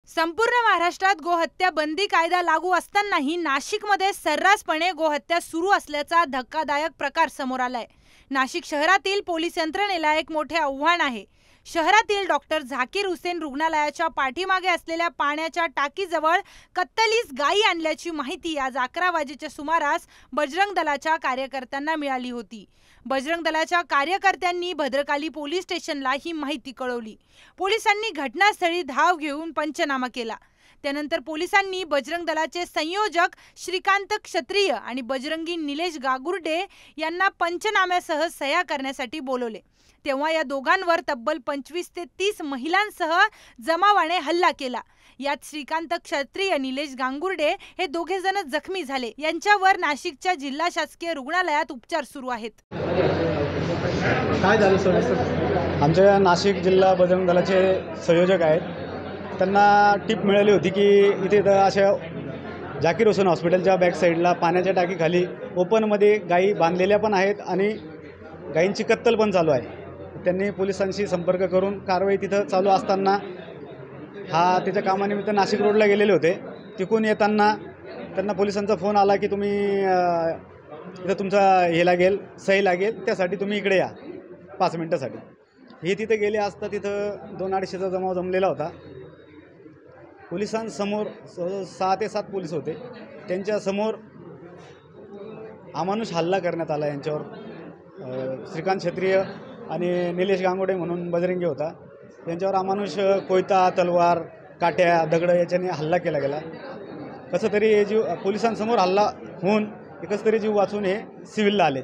संपूर्ण महाराष्ट्रात गोहत्या बंदी कायदा लागू असतानाही नाशिकमध्ये सर्रासपणे गोहत्या सुरू असल्याचा धक्कादायक प्रकार समोर आलाय। नाशिक शहरातील पोलीस यंत्रणेला एक मोठे आव्हान आहे। शहरातील डॉक्टर झाकीर हुसेन रुग्णालयाच्या पाठीमागे असलेल्या पाण्याच्या टाकीजवळ कत्तलीस गायी आणल्याची माहिती आज 11 वाजेच्या सुमारास बजरंग दलाच्या कार्यकर्त्यांना मिळाली होती। बजरंग दलाच्या कार्यकर्त्यांनी भद्रकाली पोलीस स्टेशनला ही माहिती कळवली। पोलिसांनी घटनास्थळी धाव घेऊन पंचनामा केला। त्यानंतर पोलिसांनी बजरंग दलाचे संयोजक श्रीकांत क्षत्रिय आणि बजरंगी निलेश गागुर्डे यांना पंचनाम्यासह सह्या करण्यासाठी बोलवले। तेव्हा या दोघांवर तब्बल 25 ते 30 महिलांसह जमावाने हल्ला केला। यात श्रीकांत क्षत्रिय निलेश गांगुर्डे हे दोघे जण जखमी झाले। यांच्यावर नाशिकच्या जिल्हा शासकीय रुग्णालयात उपचार सुरू आहेत। काय झालं सर? आमच्या नाशिक जिल्हा बजरंग दलाचे संयोजक आहेत, त्यांना टिप मिळाली होती की इथे अशा झाकीर हुसेन हॉस्पिटलच्या बॅक साईडला पाण्याच्या टाकीखाली ओपनमध्ये गायी बांधलेल्या पण आहेत आणि गायींची कत्तल पण चालू आहे। त्यांनी पोलिसांशी संपर्क करून कारवाई तिथं चालू असताना त्याच्या कामानिमित्त नाशिक रोडला गेलेले होते। तिकून येताना त्यांना पोलिसांचा फोन आला की तुम्ही इथं तुमचा हे लागेल, सही लागेल, त्यासाठी तुम्ही इकडे या 5 मिनिटासाठी। हे तिथे गेले असता तिथं 200-250चा जमाव जमलेला होता। पोलिसांसमोर 6 ते 7 पोलीस होते, त्यांच्यासमोर अमानुष हल्ला करण्यात आला यांच्यावर। श्रीकांत क्षत्रिय आणि निलेश गांगुर्डे म्हणून बजरंगी होता, यांच्यावर अमानुष कोयता, तलवार, काट्या, दगड याच्याने हल्ला केला गेला। कसं तरी हे जीव पोलिसांसमोर हल्ला होऊन एकच तरी जीव वाचून हे सिव्हिलला आले।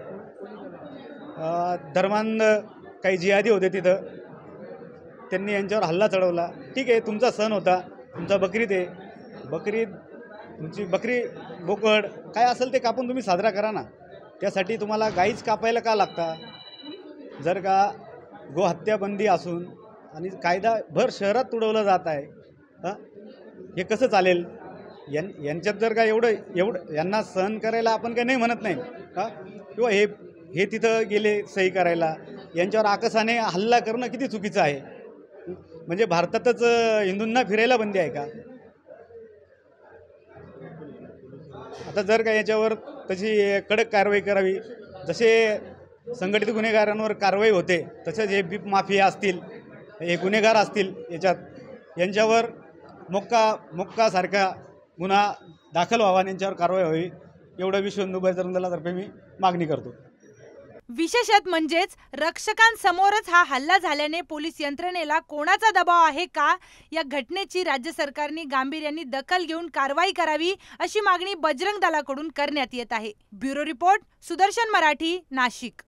धर्मांध काही जिहादी होते तिथं, त्यांनी यांच्यावर हल्ला चढवला। ठीक आहे, तुमचा सण होता, तुमचा बकरीद आहे, तुमची बकरी, बोकड काय असेल ते कापून तुम्ही साजरा करा ना। त्यासाठी तुम्हाला गाईच कापायला का लागता? जर का गोहत्या बंदी असून आणि कायदा भर शहरात तुडवलं जात आहे, हे कसं चालेल? यांच्यात जर का एवढं यांना सहन करायला आपण काही नाही म्हणत नाही किंवा हे तिथं गेले सही करायला, यांच्यावर आकसाने हल्ला करणं किती चुकीचं आहे? म्हणजे भारतातच हिंदूंना फिरायला बंदी आहे का? आता जर का याच्यावर तशी कडक कारवाई करावी, जसे संघटित गुन्हेगारांवर कारवाई होते तसेच हे बीप माफिया असतील, हे गुन्हेगार असतील, यांच्यावर मोक्का सारखा गुन्हा दाखल व्हावा आणि यांच्यावर कारवाई व्हावी, एवढं विश्व हिंदू बजरंग दलातर्फे मी मागणी करतो। विशेषत म्हणजेच रक्षकांसमोरच हा हल्ला झाल्याने पोलीस यंत्रणेला कोणाचा दबाव आहे का, या घटनेची राज्य सरकारने गांभीर्याने दखल घेऊन कारवाई करावी अशी मागणी बजरंग दलाकडून करण्यात येत आहे। Bureau report, Sudarshan Marathi, Nashik.